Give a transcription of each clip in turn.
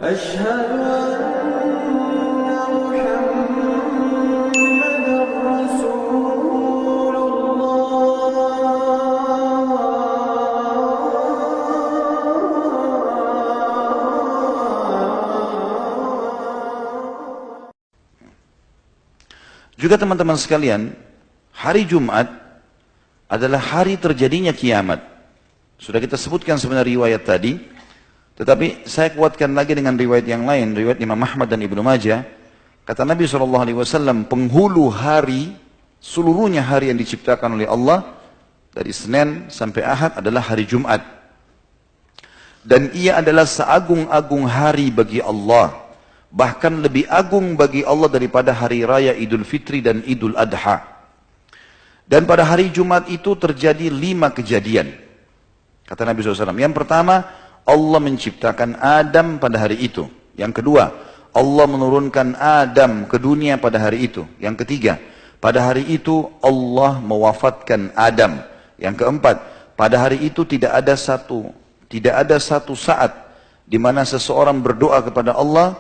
أشهد أن محمدا رسول الله. Juga teman-teman sekalian, hari Jumat adalah hari terjadinya kiamat. Sudah kita sebutkan sebenarnya riwayat tadi, tetapi saya kuatkan lagi dengan riwayat yang lain, riwayat Imam Ahmad dan Ibnu Majah. Kata Nabi SAW, penghulu hari, seluruhnya hari yang diciptakan oleh Allah, dari Senin sampai Ahad adalah hari Jumat. Dan ia adalah seagung-agung hari bagi Allah. Bahkan lebih agung bagi Allah daripada hari raya Idul Fitri dan Idul Adha. Dan pada hari Jumat itu terjadi 5 kejadian. Kata Nabi SAW, yang pertama, Allah menciptakan Adam pada hari itu. Yang kedua, Allah menurunkan Adam ke dunia pada hari itu. Yang ketiga, pada hari itu Allah mewafatkan Adam. Yang keempat, pada hari itu tidak ada satu saat di mana seseorang berdoa kepada Allah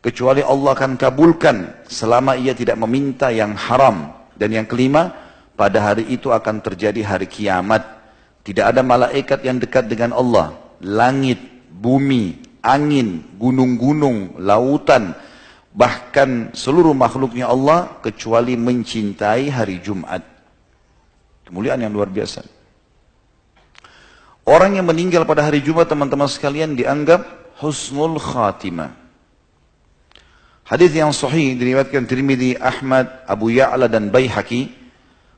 kecuali Allah akan kabulkan selama ia tidak meminta yang haram. Dan yang kelima, pada hari itu akan terjadi hari kiamat. Tidak ada malaikat yang dekat dengan Allah. Langit, bumi, angin, gunung-gunung, lautan, bahkan seluruh makhluknya Allah kecuali mencintai hari Jumat. Kemuliaan yang luar biasa. Orang yang meninggal pada hari Jumat, teman-teman sekalian, dianggap husnul khatimah. Hadis yang sahih diriwayatkan Tirmidzi, Ahmad, Abu Ya'la dan Baihaqi.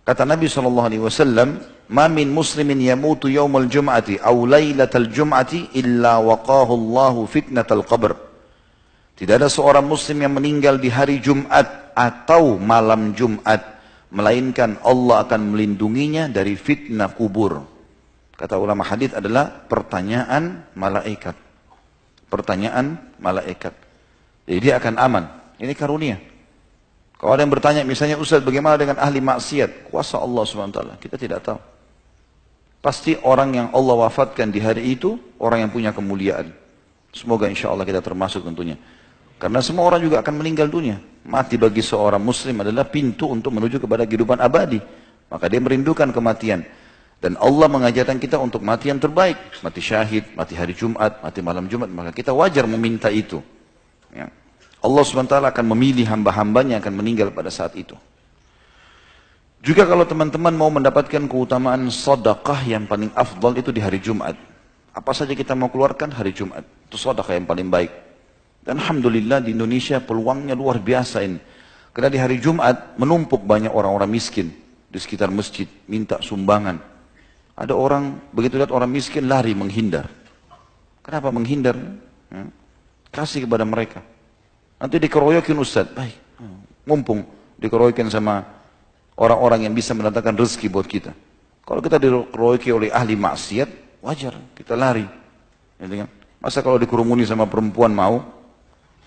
Kata Nabi SAW, "Ma min muslimin yamutu yawmal jum'ati aw lailatal jum'ati illa waqahu Allahu fitnatal qabr." Tidak ada seorang muslim yang meninggal di hari Jumat atau malam Jumat, melainkan Allah akan melindunginya dari fitnah kubur. Kata ulama hadis adalah pertanyaan malaikat. Pertanyaan malaikat. Jadi dia akan aman. Ini karunia. Kalau ada yang bertanya, misalnya, Ustaz, bagaimana dengan ahli maksiat? Kuasa Allah SWT. Kita tidak tahu. Pasti orang yang Allah wafatkan di hari itu, orang yang punya kemuliaan. Semoga insya Allah kita termasuk tentunya. Karena semua orang juga akan meninggal dunia. Mati bagi seorang muslim adalah pintu untuk menuju kepada kehidupan abadi. Maka dia merindukan kematian. Dan Allah mengajarkan kita untuk mati yang terbaik. Mati syahid, mati hari Jumat, mati malam Jumat. Maka kita wajar meminta itu. Ya. Allah SWT akan memilih hamba-hambanya yang akan meninggal pada saat itu. Juga kalau teman-teman mau mendapatkan keutamaan sedekah yang paling afdal itu di hari Jumat. Apa saja kita mau keluarkan hari Jumat. Itu sedekah yang paling baik. Dan Alhamdulillah di Indonesia peluangnya luar biasa ini. Karena di hari Jumat menumpuk banyak orang-orang miskin di sekitar masjid. Minta sumbangan. Ada orang begitu lihat orang miskin lari menghindar. Kenapa menghindar? Ya. Kasih kepada mereka. Nanti dikeroyokin Ustaz. Baik. Mumpung dikeroyokin sama orang-orang yang bisa mendatangkan rezeki buat kita. Kalau kita dikeroyoki oleh ahli maksiat, wajar. Kita lari. Masa kalau dikerumuni sama perempuan mau?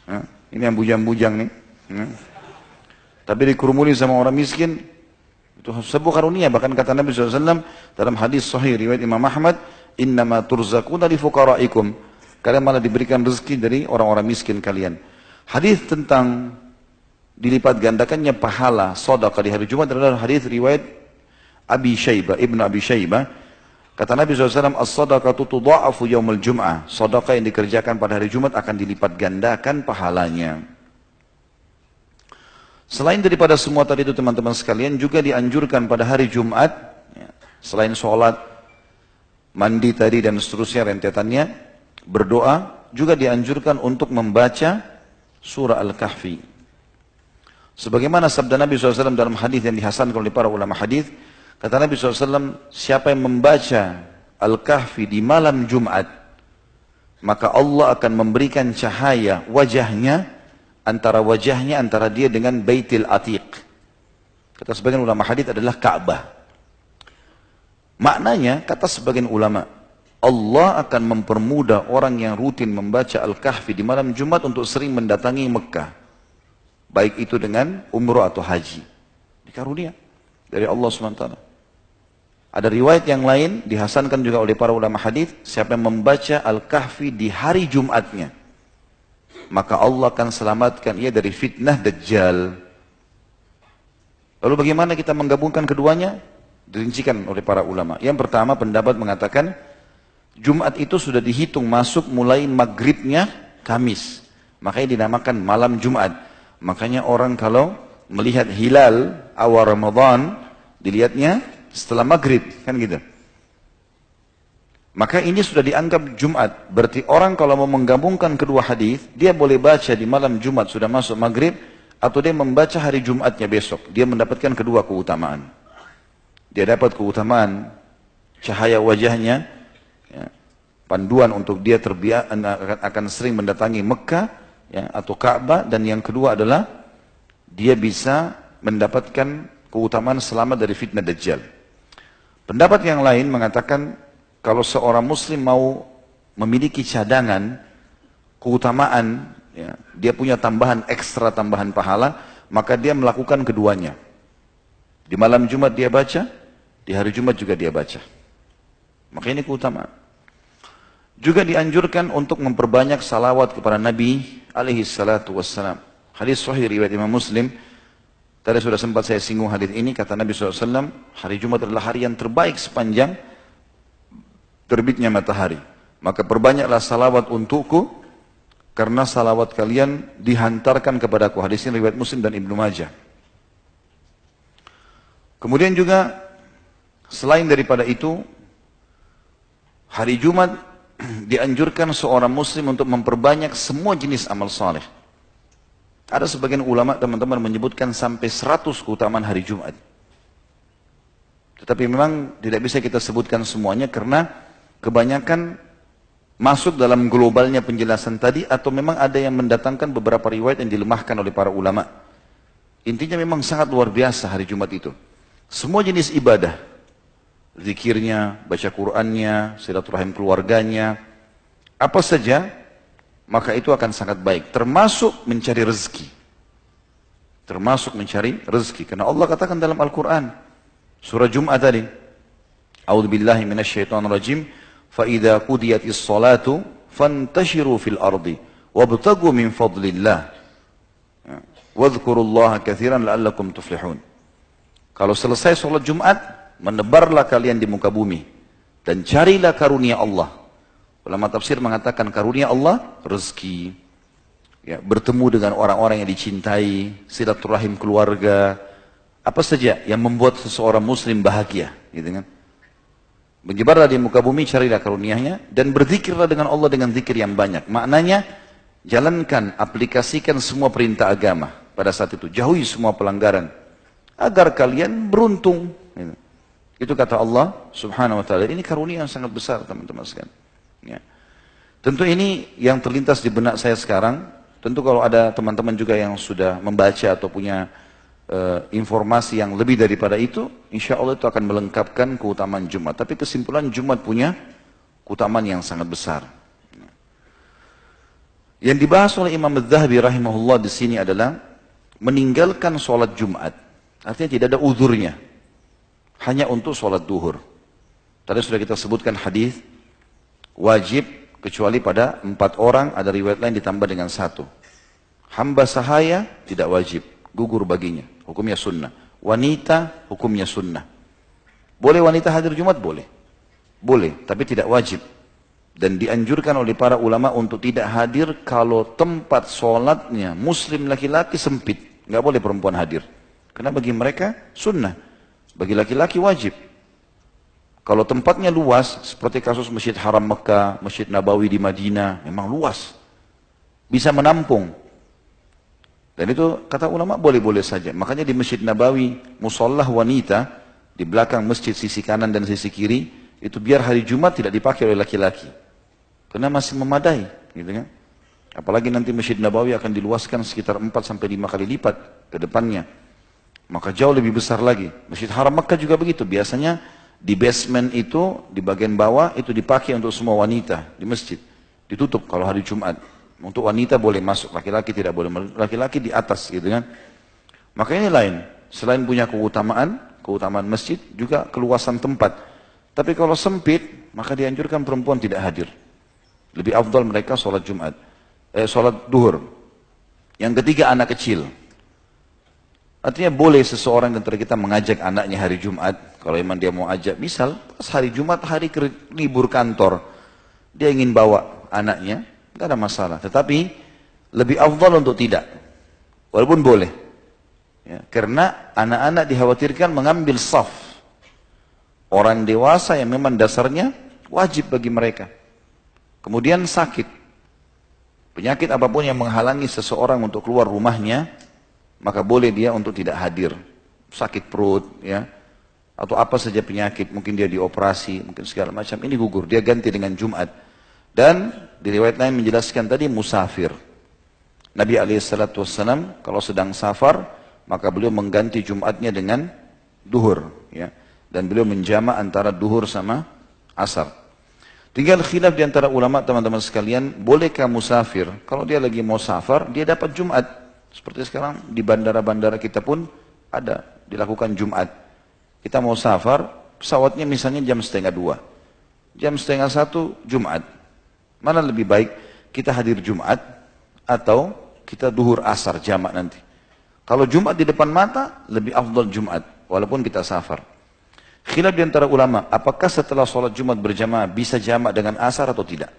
Ya. Ini yang bujang-bujang nih. Ya. Tapi dikerumuni sama orang miskin, itu sebuah karunia. Bahkan kata Nabi SAW dalam hadis sahih riwayat Imam Ahmad, "Innama turzaquna li fuqara'ikum." Kalian malah diberikan rezeki dari orang-orang miskin kalian. Hadis tentang dilipat gandakannya pahala sedekah di hari Jumat adalah hadis riwayat Abi Syaibah, Ibnu Abi Syaibah. Kata Nabi SAW, "As-sadaqatu tudha'afu yaumil jum'ah." Sedekah yang dikerjakan pada hari Jumat akan dilipat gandakan pahalanya. Selain daripada semua tadi itu teman-teman sekalian, juga dianjurkan pada hari Jumat, ya, selain sholat, mandi tadi dan seterusnya rentetannya, berdoa, juga dianjurkan untuk membaca surah Al-Kahfi. Sebagaimana sabda Nabi SAW dalam hadis yang dihasankan oleh para ulama hadis, kata Nabi SAW, siapa yang membaca Al-Kahfi di malam Jumat, maka Allah akan memberikan cahaya wajahnya antara dia dengan Baitul Atiq. Kata sebagian ulama hadis adalah Ka'bah. Maknanya, kata sebagian ulama, Allah akan mempermudah orang yang rutin membaca Al-Kahfi di malam Jumat untuk sering mendatangi Mekah. Baik itu dengan umrah atau haji. Dikarunia dari Allah SWT. Ada riwayat yang lain, dihasankan juga oleh para ulama hadis, siapa yang membaca Al-Kahfi di hari Jumatnya, maka Allah akan selamatkan ia dari fitnah Dajjal. Lalu bagaimana kita menggabungkan keduanya? Dirincikan oleh para ulama. Yang pertama pendapat mengatakan Jumat itu sudah dihitung masuk mulai maghribnya Kamis. Makanya dinamakan malam Jumat. Makanya orang kalau melihat hilal awal Ramadan, dilihatnya setelah maghrib, kan gitu. Maka ini sudah dianggap Jumat. Berarti orang kalau mau menggabungkan kedua hadis, dia boleh baca di malam Jumat sudah masuk maghrib, atau dia membaca hari Jumatnya besok. Dia mendapatkan kedua keutamaan. Dia dapat keutamaan cahaya wajahnya, ya, panduan untuk dia akan sering mendatangi Mekah, ya, atau Ka'bah, dan yang kedua adalah dia bisa mendapatkan keutamaan selamat dari fitnah Dajjal. Pendapat yang lain mengatakan kalau seorang muslim mau memiliki cadangan keutamaan, ya, dia punya tambahan ekstra, tambahan pahala, maka dia melakukan keduanya. Di malam Jumat dia baca, di hari Jumat juga dia baca. Maka ini keutamaan. Juga dianjurkan untuk memperbanyak salawat kepada Nabi alaihi salatu wassalam. Hadis sahih riwayat Imam Muslim. Tadi sudah sempat saya singgung hadis ini, kata Nabi SAW, hari Jumat adalah hari yang terbaik sepanjang terbitnya matahari. Maka perbanyaklah salawat untukku, karena salawat kalian dihantarkan kepadaku. Hadis ini riwayat Muslim dan Ibnu Majah. Kemudian juga selain daripada itu, hari Jumat dianjurkan seorang muslim untuk memperbanyak semua jenis amal saleh. Ada sebagian ulama teman-teman menyebutkan sampai 100 keutamaan hari Jumat. Tetapi memang tidak bisa kita sebutkan semuanya karena kebanyakan masuk dalam globalnya penjelasan tadi, atau memang ada yang mendatangkan beberapa riwayat yang dilemahkan oleh para ulama. Intinya memang sangat luar biasa hari Jumat itu. Semua jenis ibadah, zikirnya, baca Qur'annya, silaturahim keluarganya, apa saja, maka itu akan sangat baik. Termasuk mencari rezeki. Termasuk mencari rezeki. Karena Allah katakan dalam Al-Quran, surah Jum'ah tadi, A'udzubillahi minasyaitonirrajim, فَإِذَا قُضِيَتِ الصَّلَاةُ فَانْتَشِرُوا فِي الْأَرْضِ وَابْتَغُوا مِنْ فَضْلِ اللَّهِ وَاذْكُرُوا اللَّهَ كَثِيرًا لَعَلَّكُمْ تُفْلِحُونَ. Kalau selesai sholat Jumat, menebarlah kalian di muka bumi dan carilah karunia Allah. Ulama tafsir mengatakan karunia Allah, rezeki, ya, bertemu dengan orang-orang yang dicintai, silaturahim keluarga, apa saja yang membuat seseorang muslim bahagia, gitu kan. Menyebarlah di muka bumi, carilah karunianya, dan berzikirlah dengan Allah dengan zikir yang banyak. Maknanya, jalankan, aplikasikan semua perintah agama pada saat itu. Jauhi semua pelanggaran, agar kalian beruntung. Itu kata Allah subhanahu wa ta'ala. Ini karunia yang sangat besar teman-teman sekalian. Ya. Tentu ini yang terlintas di benak saya sekarang. Tentu kalau ada teman-teman juga yang sudah membaca atau punya informasi yang lebih daripada itu, insya Allah itu akan melengkapkan keutamaan Jumat. Tapi kesimpulan, Jumat punya keutamaan yang sangat besar. Yang dibahas oleh Imam Az-Zahabi rahimahullah di sini adalah meninggalkan sholat Jumat. Artinya tidak ada uzurnya, hanya untuk sholat duhur. Tadi sudah kita sebutkan hadis wajib kecuali pada 4 orang, ada riwayat lain ditambah dengan 1. Hamba sahaya tidak wajib, gugur baginya, hukumnya sunnah. Wanita hukumnya sunnah. Boleh wanita hadir Jumat? Boleh. Boleh, tapi tidak wajib. Dan dianjurkan oleh para ulama untuk tidak hadir kalau tempat sholatnya muslim laki-laki sempit. Nggak boleh perempuan hadir. Karena bagi mereka sunnah, bagi laki-laki wajib. Kalau tempatnya luas, seperti kasus Masjid Haram Mekah, Masjid Nabawi di Madinah, memang luas. Bisa menampung. Dan itu kata ulama boleh-boleh saja. Makanya di Masjid Nabawi, musollah wanita, di belakang masjid sisi kanan dan sisi kiri, itu biar hari Jumat tidak dipakai oleh laki-laki. Karena masih memadai. Gitu kan? Apalagi nanti Masjid Nabawi akan diluaskan sekitar 4-5 kali lipat ke depannya. Maka jauh lebih besar lagi. Masjid Haram Mekah juga begitu. Biasanya di basement itu, di bagian bawah, itu dipakai untuk semua wanita di masjid. Ditutup kalau hari Jumat. Untuk wanita boleh masuk, laki-laki tidak boleh. Laki-laki di atas gitu kan. Maka ini lain. Selain punya keutamaan masjid, juga keluasan tempat. Tapi kalau sempit, maka dianjurkan perempuan tidak hadir. Lebih afdal mereka sholat Jumat. sholat duhur. Yang ketiga anak kecil. Artinya boleh seseorang di antara kita mengajak anaknya hari Jumat. Kalau memang dia mau ajak, misal pas hari Jumat, hari libur kantor, dia ingin bawa anaknya, nggak ada masalah. Tetapi lebih afdal untuk tidak, walaupun boleh. Ya, karena anak-anak dikhawatirkan mengambil saf. Orang dewasa yang memang dasarnya wajib bagi mereka. Kemudian sakit. Penyakit apapun yang menghalangi seseorang untuk keluar rumahnya, maka boleh dia untuk tidak hadir. Sakit perut, ya, atau apa saja penyakit, mungkin dia dioperasi, mungkin segala macam, ini gugur, dia ganti dengan Jumat. Dan di riwayat lain menjelaskan tadi musafir. Nabi SAW kalau sedang safar, maka beliau mengganti Jumatnya dengan duhur, ya, dan beliau menjamak antara duhur sama asar. Tinggal khilaf di antara ulama teman-teman sekalian, bolehkah musafir kalau dia lagi mau safar, dia dapat Jumat. Seperti sekarang di bandara-bandara kita pun ada dilakukan Jumat. Kita mau safar, pesawatnya misalnya jam 12:30. Jam 12:30 Jumat. Mana lebih baik kita hadir Jumat atau kita duhur asar jamak nanti? Kalau Jumat di depan mata, lebih afdal Jumat walaupun kita safar. Khilaf di antara ulama, apakah setelah sholat Jumat berjamaah bisa jamak dengan asar atau tidak?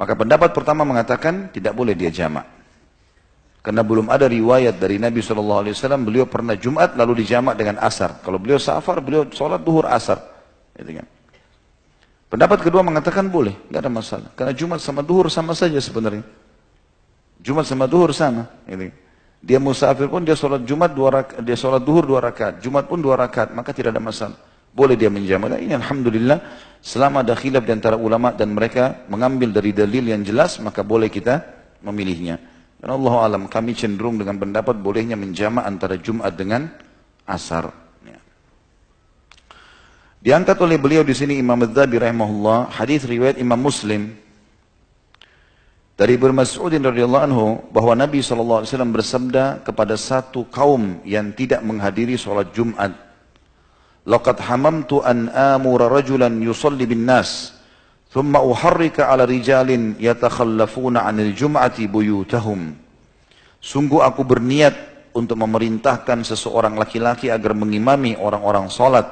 Maka pendapat pertama mengatakan tidak boleh dia jamak. Karena belum ada riwayat dari Nabi SAW, beliau pernah Jumat lalu dijamak dengan asar. Kalau beliau safar, beliau sholat duhur asar. Gitu kan. Pendapat kedua mengatakan boleh, nggak ada masalah. Karena Jumat sama duhur sama saja sebenarnya. Jumat sama duhur sama. Gitu. Dia musafir pun dia sholat Jumat 2 rakaat, dia sholat duhur 2 rakaat, Jumat pun 2 rakaat, maka tidak ada masalah. Boleh dia menjamak. Ini alhamdulillah, selama ada khilaf di antara ulama dan mereka mengambil dari dalil yang jelas, maka boleh kita memilihnya. Dan Allah alam, kami cenderung dengan pendapat bolehnya menjamak antara Jumat dengan asar. Ya. Diangkat oleh beliau di sini Imam Adz-Dzahabi rahimahullah, hadis riwayat Imam Muslim dari Ibnu Mas'ud radhiyallahu anhu bahwa Nabi SAW bersabda kepada satu kaum yang tidak menghadiri sholat Jumat, "Laqad hamamtu an amura rajulan yusalli bin nas." Thumma uharrika ala rijalin yatakhallafuna 'anil jum'ati buyutahum. Sungguh aku berniat untuk memerintahkan seseorang laki-laki agar mengimami orang-orang salat.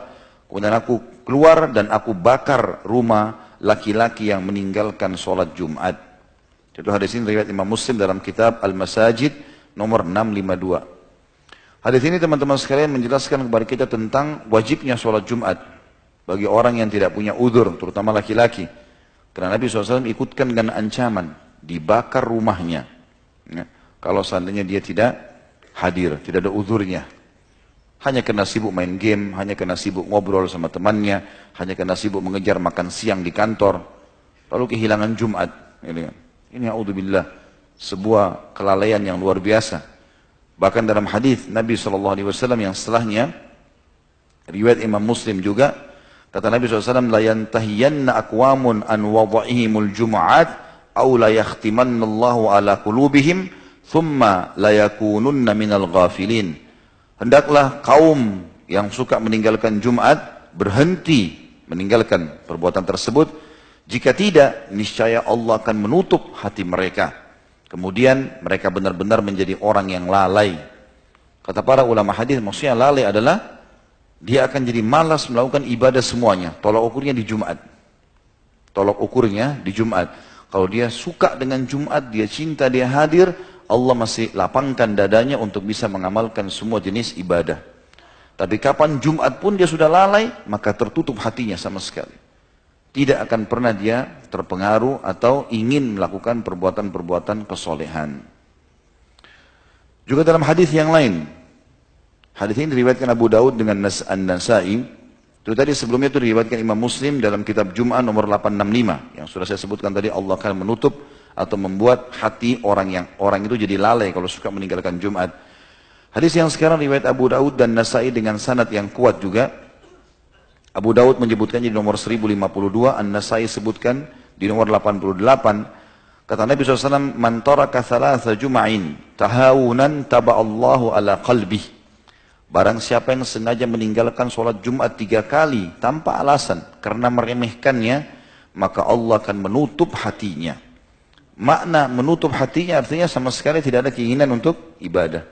Kemudian aku keluar dan aku bakar rumah laki-laki yang meninggalkan salat Jumat. Itu hadis ini riwayat Imam Muslim dalam kitab Al-Masajid nomor 652. Hadis ini teman-teman sekalian menjelaskan kepada kita tentang wajibnya salat Jumat bagi orang yang tidak punya udzur, terutama laki-laki. Karena Nabi SAW ikutkan dengan ancaman, dibakar rumahnya. Ya, kalau seandainya dia tidak hadir, tidak ada uzurnya. Hanya karena sibuk main game, hanya karena sibuk ngobrol sama temannya, hanya karena sibuk mengejar makan siang di kantor, lalu kehilangan Jumat. Ini a'udzubillah, sebuah kelalaian yang luar biasa. Bahkan dalam hadis Nabi SAW yang setelahnya, riwayat Imam Muslim juga, kata Nabi SAW, "La yantahiyanna aqwamun an wada'ihimul jum'at, aw la yakhtimanna Allahu ala qulubihim, thumma la yakununna minal ghafilin." Hendaklah kaum yang suka meninggalkan Jumat berhenti meninggalkan perbuatan tersebut. Jika tidak, niscaya Allah akan menutup hati mereka. Kemudian mereka benar-benar menjadi orang yang lalai. Kata para ulama hadis, maksudnya lalai adalah dia akan jadi malas melakukan ibadah semuanya. Tolak ukurnya di Jumat. Tolak ukurnya di Jumat. Kalau dia suka dengan Jumat, dia cinta, dia hadir, Allah masih lapangkan dadanya untuk bisa mengamalkan semua jenis ibadah. Tapi kapan Jumat pun dia sudah lalai, maka tertutup hatinya sama sekali. Tidak akan pernah dia terpengaruh atau ingin melakukan perbuatan-perbuatan kesolehan. Juga dalam hadis yang lain, hadis ini diriwayatkan Abu Daud dengan An-Nasai. Itu tadi sebelumnya itu diriwayatkan Imam Muslim dalam kitab Jum'ah nomor 865 yang sudah saya sebutkan tadi. Allah akan menutup atau membuat hati orang itu jadi lalai kalau suka meninggalkan Jumat. Hadis yang sekarang riwayat Abu Daud dan Nasai dengan sanad yang kuat juga. Abu Daud menyebutkannya di nomor 1052, An-Nasai sebutkan di nomor 88. Kata Nabi SAW, "Man taraka thalatha jum'ain tahawunan taba'allahu ala qalbih." Barang siapa yang sengaja meninggalkan sholat Jumat 3 kali tanpa alasan karena meremehkannya, maka Allah akan menutup hatinya. makna menutup hatinya artinya sama sekali tidak ada keinginan untuk ibadah.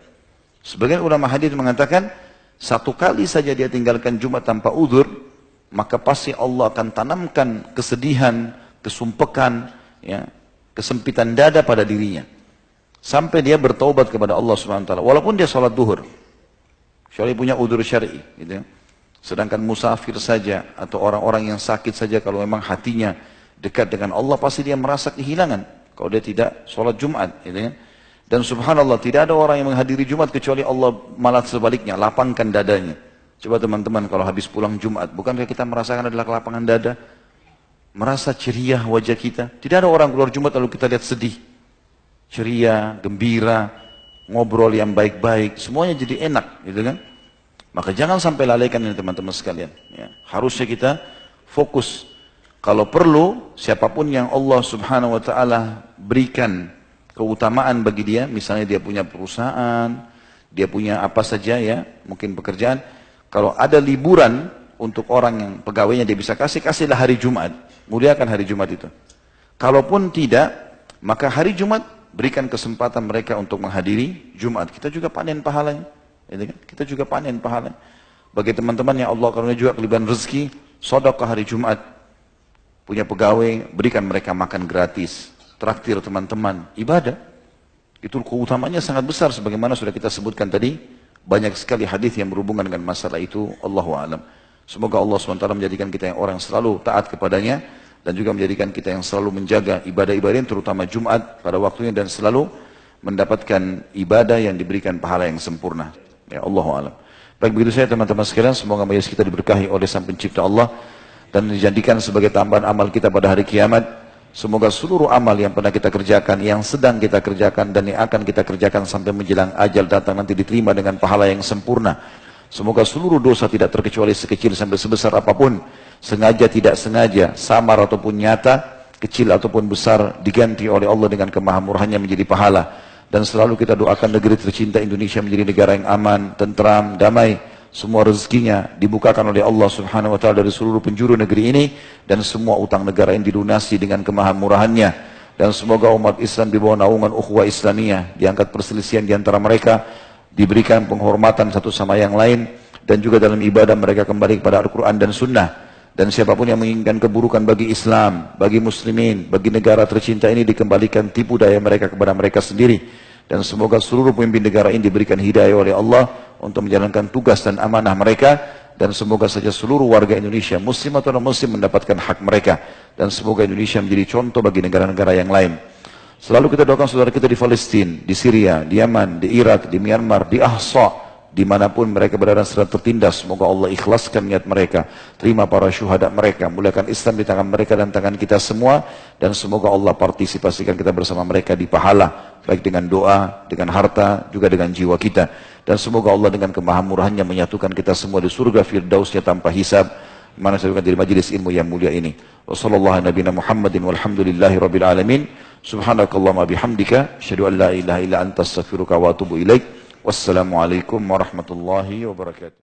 Sebagian ulama hadis mengatakan, satu kali saja dia tinggalkan Jumat tanpa udzur, maka pasti Allah akan tanamkan kesedihan, kesumpekan, ya, kesempitan dada pada dirinya. Sampai dia bertaubat kepada Allah SWT. Walaupun dia sholat duhur. Kecuali punya udzur syar'i. Gitu. Sedangkan musafir saja, atau orang-orang yang sakit saja, kalau memang hatinya dekat dengan Allah, pasti dia merasa kehilangan. Kalau dia tidak sholat Jumat. Gitu. Dan subhanallah, tidak ada orang yang menghadiri Jumat kecuali Allah malah sebaliknya, lapangkan dadanya. Coba teman-teman kalau habis pulang Jumat, bukankah kita merasakan adalah kelapangan dada? Merasa ceria wajah kita. Tidak ada orang keluar Jumat lalu kita lihat sedih. Ceria, gembira, ngobrol yang baik-baik, semuanya jadi enak, gitu kan? Maka jangan sampai lalaikan ini teman-teman sekalian. Ya. Harusnya kita fokus. Kalau perlu, siapapun yang Allah Subhanahu Wa Taala berikan keutamaan bagi dia, misalnya dia punya perusahaan, dia punya apa saja ya, mungkin pekerjaan. Kalau ada liburan untuk orang yang pegawainya dia bisa kasihlah hari Jumat, muliakan hari Jumat itu. Kalaupun tidak, maka hari Jumat berikan kesempatan mereka untuk menghadiri Jumat. Kita juga panen pahalanya. Kita juga panen pahalanya. Bagi teman-teman yang Allah karunia juga kelebihan rezeki, sedekah hari Jumat. Punya pegawai, berikan mereka makan gratis. Traktir teman-teman, ibadah. Itu keutamanya sangat besar. Sebagaimana sudah kita sebutkan tadi, banyak sekali hadis yang berhubungan dengan masalah itu. Allahu a'lam. Semoga Allah SWT menjadikan kita yang orang yang selalu taat kepadanya. Dan juga menjadikan kita yang selalu menjaga ibadah-ibadah terutama Jumat pada waktunya dan selalu mendapatkan ibadah yang diberikan pahala yang sempurna. Ya Allahu a'lam. Baik, begitu saya teman-teman sekalian, semoga majelis kita diberkahi oleh Sang Pencipta Allah dan dijadikan sebagai tambahan amal kita pada hari kiamat. Semoga seluruh amal yang pernah kita kerjakan, yang sedang kita kerjakan dan yang akan kita kerjakan sampai menjelang ajal datang nanti diterima dengan pahala yang sempurna. Semoga seluruh dosa tidak terkecuali sekecil sampai sebesar apapun, sengaja tidak sengaja, samar ataupun nyata, kecil ataupun besar, diganti oleh Allah dengan kemahamurahannya menjadi pahala. Dan selalu kita doakan negeri tercinta Indonesia menjadi negara yang aman, tentram, damai. Semua rezekinya dibukakan oleh Allah Subhanahu Wa Taala dari seluruh penjuru negeri ini, dan semua utang negara ini dilunasi dengan kemahamurahannya. Dan semoga umat Islam di bawah naungan ukhuwah Islamiyah, diangkat perselisihan di antara mereka, diberikan penghormatan satu sama yang lain, dan juga dalam ibadah mereka kembali kepada Al-Quran dan Sunnah. Dan siapapun yang menginginkan keburukan bagi Islam, bagi muslimin, bagi negara tercinta ini, dikembalikan tipu daya mereka kepada mereka sendiri. Dan semoga seluruh pemimpin negara ini diberikan hidayah oleh Allah untuk menjalankan tugas dan amanah mereka. Dan semoga saja seluruh warga Indonesia, muslim atau non-muslim, mendapatkan hak mereka. Dan semoga Indonesia menjadi contoh bagi negara-negara yang lain. Selalu kita doakan saudara kita di Palestina, di Syria, di Yaman, di Irak, di Myanmar, di Ahsa, dimanapun mereka berada sedang tertindas. Semoga Allah ikhlaskan niat mereka, terima para syuhada mereka, muliakan Islam di tangan mereka dan tangan kita semua, dan semoga Allah partisipasikan kita bersama mereka di pahala, baik dengan doa, dengan harta, juga dengan jiwa kita. Dan semoga Allah dengan kemahamurahannya menyatukan kita semua di surga firdausnya tanpa hisab, mana saya di majelis ilmu yang mulia ini. Wassallallahu nabiyana Muhammadin walhamdulillahi rabbil alamin. Subhanakallahumma bihamdika asyhadu an la ilaha illa anta astaghfiruka wa atubu ilaik. Wassalamualaikum warahmatullahi wabarakatuh.